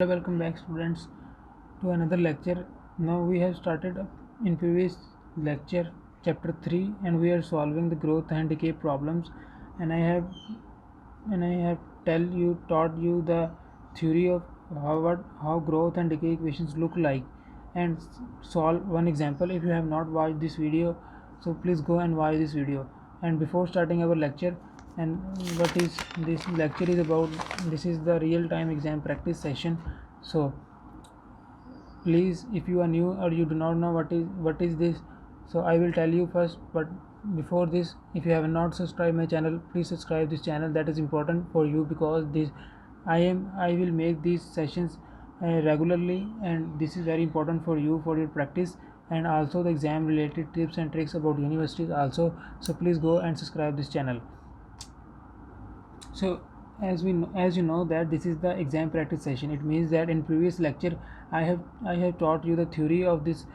Welcome back students to another lecture. Now we have started in previous lecture chapter 3 and we are solving the growth and decay problems, and I have taught you the theory of how growth and decay equations look like, and solve one example. If you have not watched this video, so please go and watch this video. And before starting our lecture, and what is this lecture is about, this is the real time exam practice session. So please, if you are new or you do not know what is this, so I will tell you first. But before this, if you have not subscribed my channel, please subscribe this channel. That is important for you, because this I will make these sessions regularly, and this is very important for you, for your practice, and also the exam related tips and tricks about universities also. So please go and subscribe this channel. So as you know that this is the exam practice session, it means that in previous lecture I have taught you the theory of this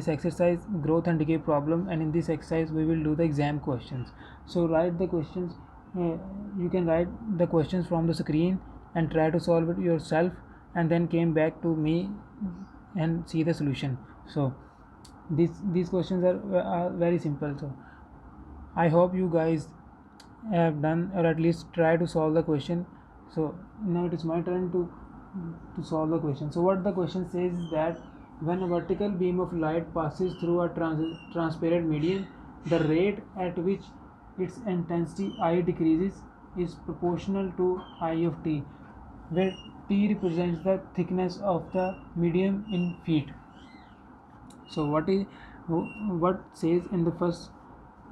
exercise, growth and decay problem, and in this exercise we will do the exam questions. So write the questions, you can write the questions from the screen and try to solve it yourself, and then came back to me and see the solution. So these questions are very simple. So I hope you guys have done, or at least try to solve the question. So now it is my turn to solve the question. So what the question says is that when a vertical beam of light passes through a transparent medium, the rate at which its intensity I decreases is proportional to I of t, where t represents the thickness of the medium in feet. So what says in the first,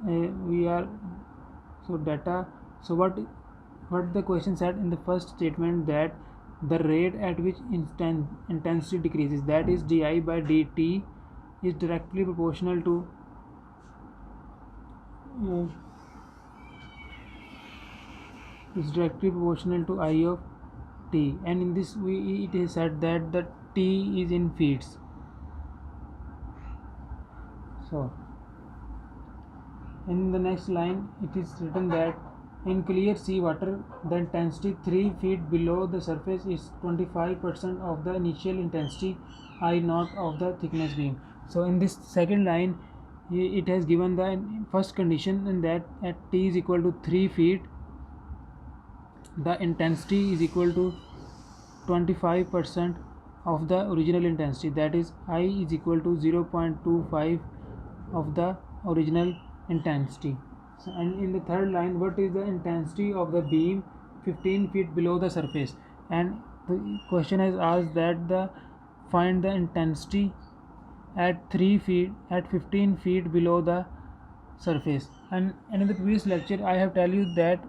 we are so data. So what the question said in the first statement, that the rate at which intensity decreases, that is di by dt, is directly proportional to uh, I of t, and in this it is said that the t is in feet. So in the next line it is written that in clear sea water the intensity 3 feet below the surface is 25% of the initial intensity I naught of the thickness beam. So in this second line it has given the first condition, in that at t is equal to 3 feet the intensity is equal to 25% of the original intensity, that is I is equal to 0.25 of the original intensity. So, and in the third line, what is the intensity of the beam 15 feet below the surface, and the question has asked that find the intensity at 3 feet at 15 feet below the surface. And in the previous lecture I have tell you that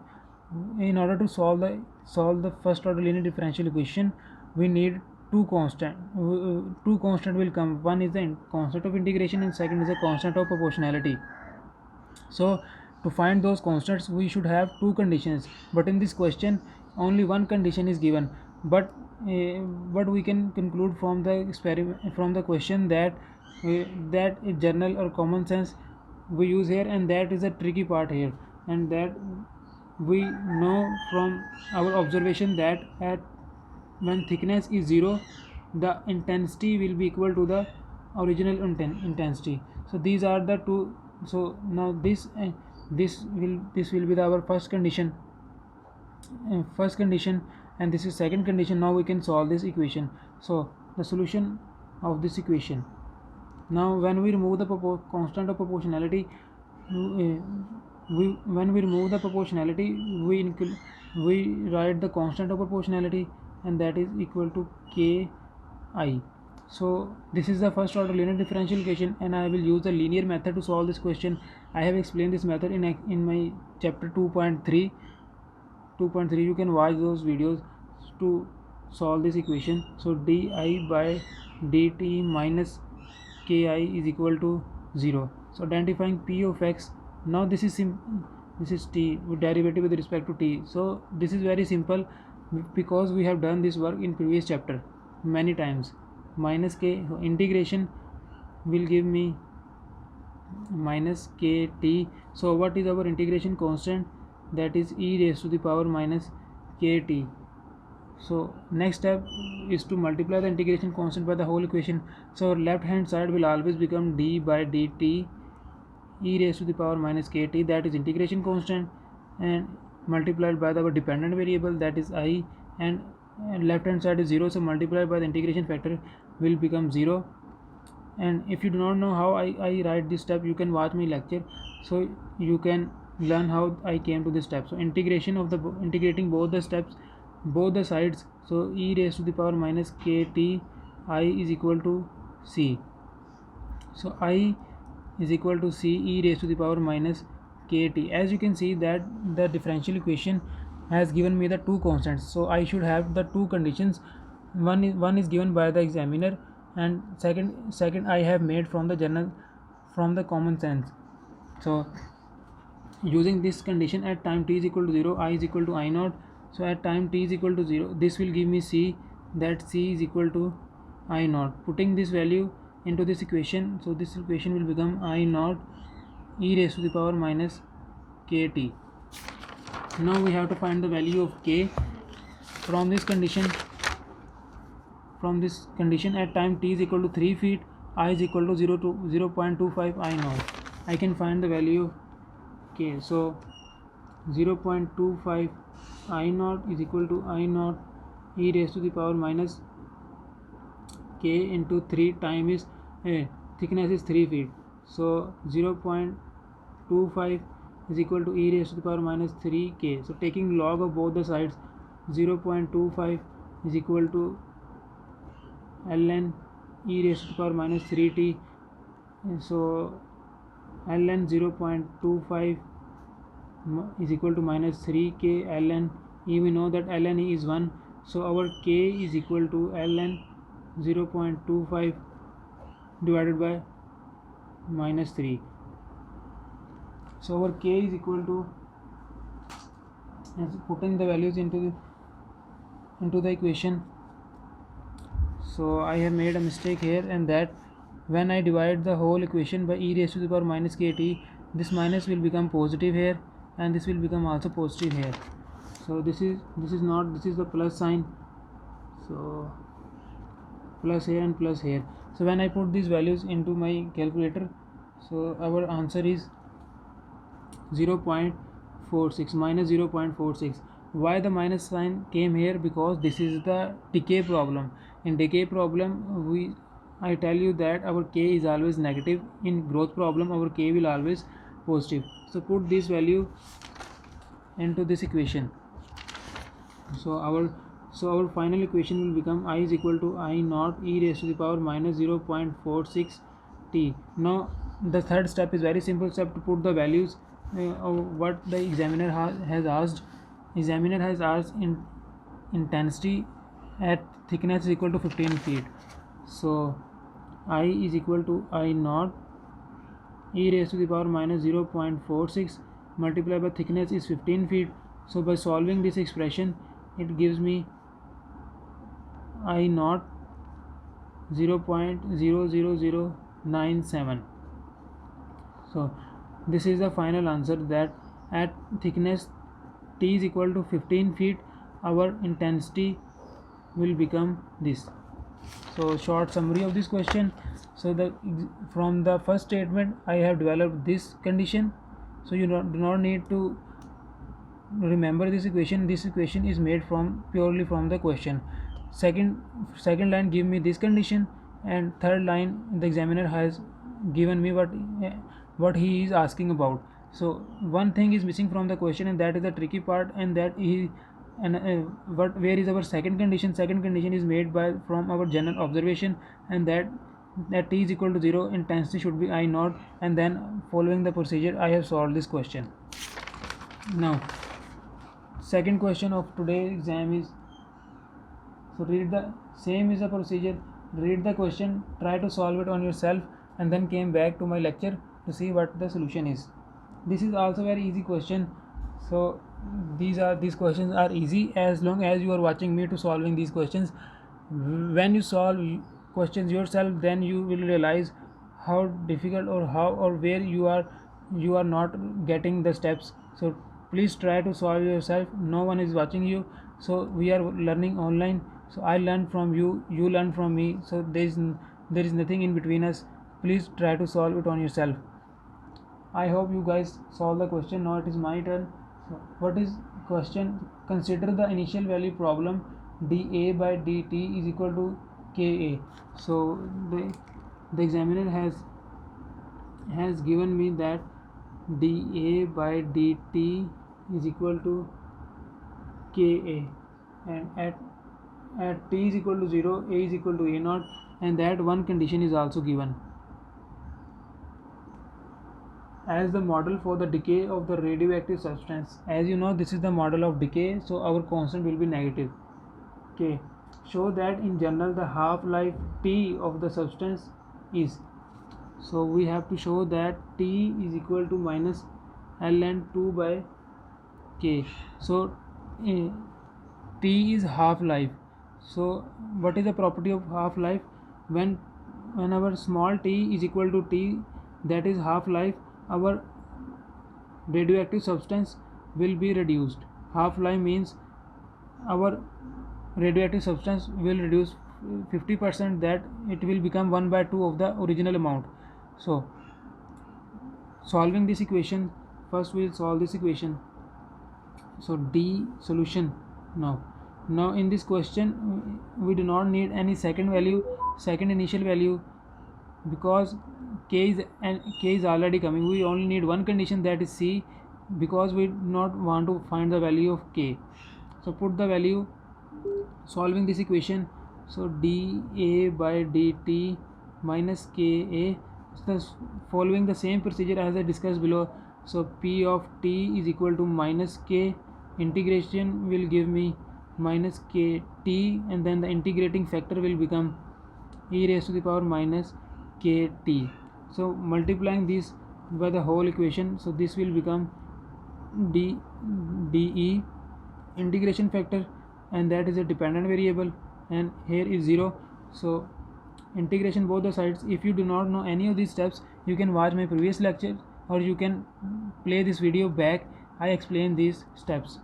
in order to solve the first order linear differential equation, we need two constant will come. One is the constant of integration, and second is the constant of proportionality. So to find those constants we should have two conditions, but in this question only one condition is given. But what we can conclude from the experiment, from the question, that is general or common sense we use here, and that is the tricky part here. And that we know from our observation that at when thickness is 0, the intensity will be equal to the original intensity. So these are the two. So now this will be our first condition, and this is second condition. Now we can solve this equation. So the solution of this equation, now when we remove the constant of proportionality, when we remove the proportionality, we write the constant of proportionality, and that is equal to ki. So this is the first order linear differential equation, and I will use the linear method to solve this question. I have explained this method in my chapter 2.3. You can watch those videos to solve this equation. So di by dt minus ki is equal to 0. So identifying p of x, now this is t with derivative with respect to t. So this is very simple, because we have done this work in previous chapter many times. Minus k, so integration will give me minus kt. So what is our integration constant? That is e raised to the power minus kt. So next step is to multiply the integration constant by the whole equation. So left hand side will always become d by dt e raised to the power minus kt, that is integration constant, and multiplied by our dependent variable, that is I, and left hand side is 0, so multiplied by the integration factor will become 0. And if you do not know how I write this step, you can watch my lecture, so you can learn how I came to this step. So integration of the integrating both the steps, both the sides, so e raised to the power minus kt I is equal to c. So I is equal to c e raised to the power minus kt. As you can see that the differential equation has given me the two constants, so I should have the two conditions. One is given by the examiner, and second I have made from the general, from the common sense. So using this condition, at time t is equal to 0, I is equal to I naught. So at time t is equal to 0, this will give me c, that c is equal to I naught. Putting this value into this equation, so this equation will become I naught e raised to the power minus kt. Now we have to find the value of k from this condition. From this condition, at time t is equal to 3 feet, I is equal to 0.25 I naught. I can find the value of k. So 0.25 I naught is equal to I naught e raised to the power minus k into 3 times thickness is 3 feet. So 0.25 is equal to e raised to the power minus 3k. So taking log of both the sides, 0.25 is equal to ln e raised to the power minus 3t. So ln 0.25 is equal to minus 3k ln e. We know that ln e is 1, so our k is equal to ln 0.25 divided by minus 3. So our k is equal to, as putting the values into the equation. So I have made a mistake here, and that when I divide the whole equation by e raised to the power minus kt, this minus will become positive here, and this will become also positive here. So this is not, this is the plus sign, so plus here and plus here. So when I put these values into my calculator, so our answer is 0.46 minus 0.46. Why the minus sign came here? Because this is the decay problem. In decay problem, I tell you that our k is always negative. In growth problem, our k will always positive. So put this value into this equation. So our final equation will become I is equal to I naught e raised to the power minus 0.46 t. Now the third step is very simple step, to put the values of what the examiner has asked. Examiner has asked in intensity at thickness is equal to 15 feet. So I is equal to I naught e raised to the power minus 0.46 multiplied by thickness is 15 feet. So by solving this expression, it gives me I naught 0.00097. So this is the final answer, that at thickness t is equal to 15 feet, our intensity will become this. So short summary of this question. So from the first statement I have developed this condition, so you do not need to remember this equation. This equation is made purely from the question. Second line give me this condition, and third line the examiner has given me what he is asking about. So one thing is missing from the question, and that is the tricky part, and that where is our second condition? Second condition is made from our general observation, and that t is equal to 0, intensity should be I naught, and then following the procedure I have solved this question. Now second question of today's exam is, so read the same is the procedure, read the question, try to solve it on yourself, and then came back to my lecture to see what the solution is. This is also very easy question. So these questions are easy as long as you are watching me to solving these questions. When you solve questions yourself, then you will realize how difficult or where you are not getting the steps. So please try to solve yourself. No one is watching you. So we are learning online, so I learn from you, you learn from me, so there is nothing in between us. Please try to solve it on yourself. I hope you guys solve the question. Now it is my turn. So what is question? Consider the initial value problem dA by dt is equal to Ka. So the examiner has given me that dA by dt is equal to Ka, and at t is equal to 0, a is equal to a naught, and that one condition is also given. As the model for the decay of the radioactive substance, as you know, this is the model of decay, so our constant will be negative. Okay, show that in general the half life T of the substance is, so we have to show that T is equal to minus ln 2 by K. So T is half life. So what is the property of half life? Whenever small t is equal to T, that is half life, our radioactive substance will be reduced. Half life means our radioactive substance will reduce 50%, that it will become 1 by 2 of the original amount. So solving this equation, first we will solve this equation. So D solution. Now in this question we do not need any second initial value, because k is already coming. We only need one condition, that is C, because we do not want to find the value of k. So put the value, solving this equation. So dA by dt minus Ka, following the same procedure as I discussed below. So P of t is equal to minus k, integration will give me minus kt, and then the integrating factor will become e raised to the power minus kt. So multiplying this by the whole equation, so this will become de, integration factor, and that is a dependent variable, and here is 0. So integration both the sides. If you do not know any of these steps, you can watch my previous lecture, or you can play this video back. I explain these steps.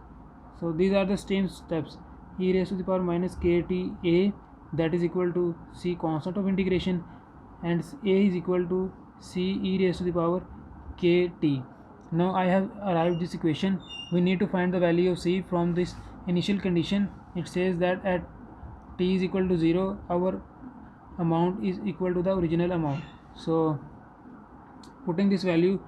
So these are the same steps. E raised to the power minus kt a, that is equal to C constant of integration, and a is equal to C e raised to the power kt. Now I have arrived this equation. We need to find the value of C from this initial condition. It says that at t is equal to 0, our amount is equal to the original amount. So putting this value,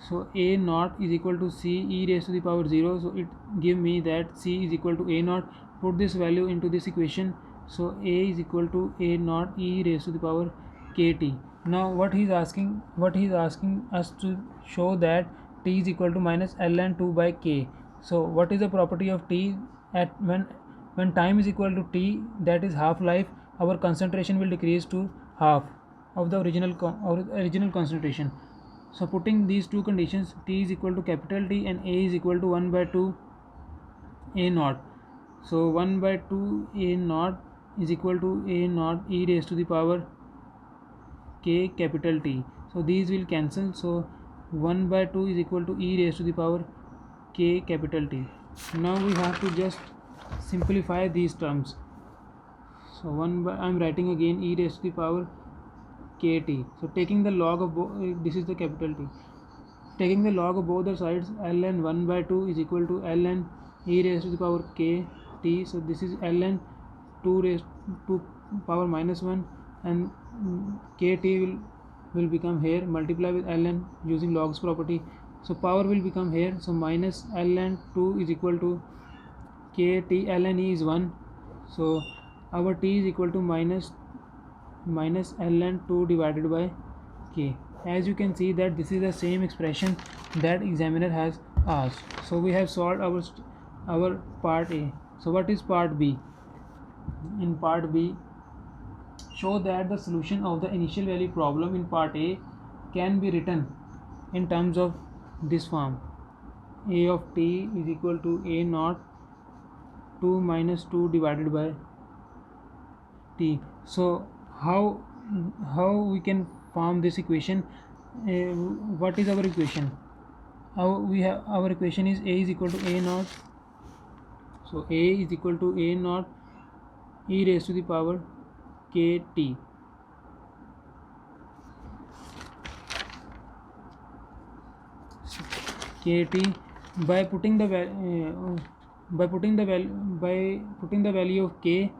so a naught is equal to C e raised to the power 0, so it give me that C is equal to a naught. Put this value into this equation, so a is equal to a naught e raised to the power kt. Now what he is asking us to show that t is equal to minus ln 2 by k. So what is the property of t? At when time is equal to t, that is half life, our concentration will decrease to half of the original concentration. So putting these two conditions, t is equal to capital T and a is equal to 1 by 2 a naught. So 1 by 2 a naught is equal to a naught e raised to the power k capital T. So these will cancel. So 1 by 2 is equal to e raised to the power k capital T. Now we have to just simplify these terms. So I am writing again e raised to the power kt. So taking the log of this is the capital T. Taking the log of both the sides, ln 1 by 2 is equal to ln e raised to the power kt. So this is ln 2 raised to power minus 1, and kt will become here, multiply with ln using logs property. So power will become here, so minus ln 2 is equal to kt, ln e is 1. So our t is equal to minus ln 2 divided by k. As you can see that this is the same expression that examiner has asked. So we have solved our part A. So what is part B? In part B, show that the solution of the initial value problem in part A can be written in terms of this form: a of t is equal to a naught 2 minus 2 divided by t. So how we can form this equation? What is our equation? Our equation is a is equal to a naught. So A is equal to A naught e raised to the power kt. kt by putting the value of k,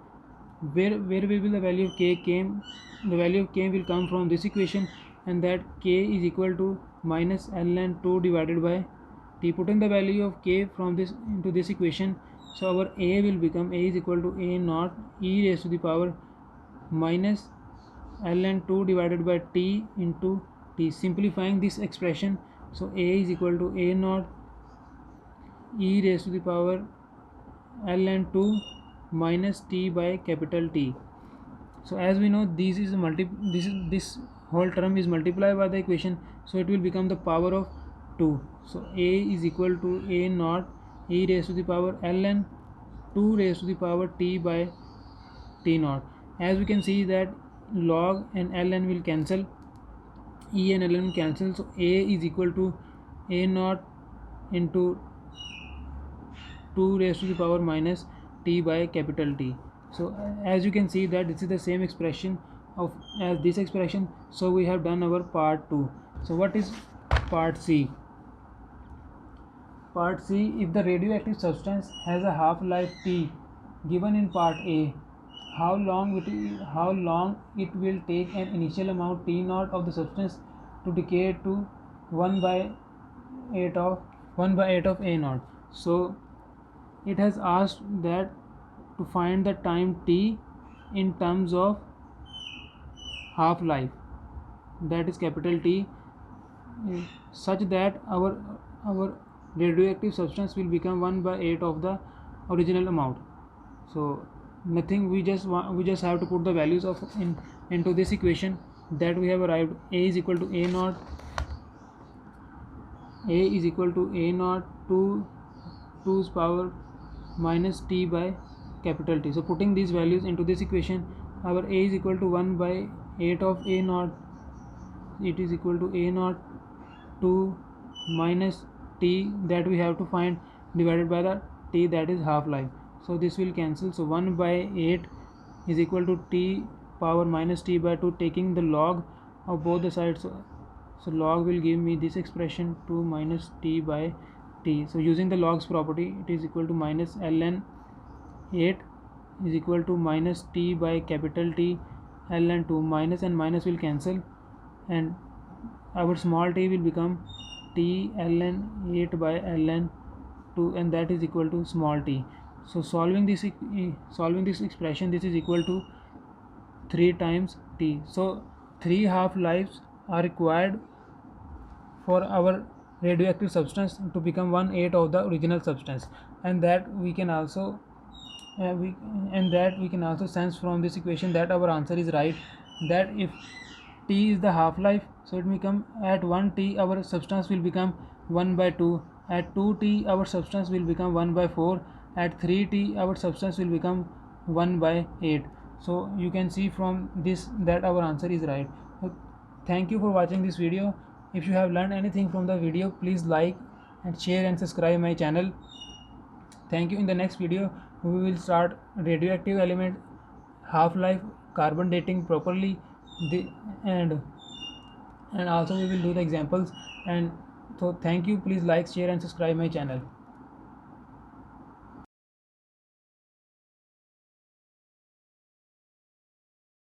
where will be the value of k came, the value of k will come from this equation, and that k is equal to minus ln 2 divided by t. Putting the value of k from this into this equation, so our a will become a is equal to a naught e raised to the power minus ln 2 divided by t into t. Simplifying this expression, so a is equal to a naught e raised to the power ln 2 minus t by capital T. So as we know, this whole term is multiplied by the equation, so it will become the power of 2. So a is equal to a naught e raised to the power ln 2 raised to the power t by t naught. As we can see that log and ln will cancel, e and ln cancel, so a is equal to a naught into 2 raised to the power minus t by capital T. So as you can see that this is the same expression of as this expression. So we have done our part 2. So what is part C? Part C, if the radioactive substance has a half-life T given in part A, how long it will take an initial amount T naught of the substance to decay to 1 by 8 of A naught. So it has asked that to find the time t in terms of half life, that is capital T, such that our radioactive substance will become 1 by 8 of the original amount. So nothing, we just have to put the values of into this equation that we have arrived. A is equal to a naught 2's power minus t by capital T. So putting these values into this equation, our a is equal to 1 by 8 of a naught, it is equal to a naught 2 minus t that we have to find divided by the t, that is half life. So this will cancel, so 1 by 8 is equal to t power minus t by 2, taking the log of both the sides. So log will give me this expression 2 minus t by t. So using the logs property, it is equal to minus ln 8 is equal to minus t by capital T ln 2. Minus and minus will cancel, and our small t will become t ln 8 by ln 2, and that is equal to small t. So solving this expression, this is equal to 3 times t. So 3 half lives are required for our radioactive substance to become 1/8 of the original substance, and that we can also sense from this equation that our answer is right, that if t is the half life, so it will become at 1 t our substance will become 1 by 2, at 2 t our substance will become 1 by 4, at 3 t our substance will become 1 by 8. So you can see from this that our answer is right. Thank you for watching this video. If you have learned anything from the video, please like and share and subscribe my channel. Thank you. In the next video we will start radioactive element half-life, carbon dating properly, and also we will do the examples. And so thank you. Please like, share and subscribe my channel.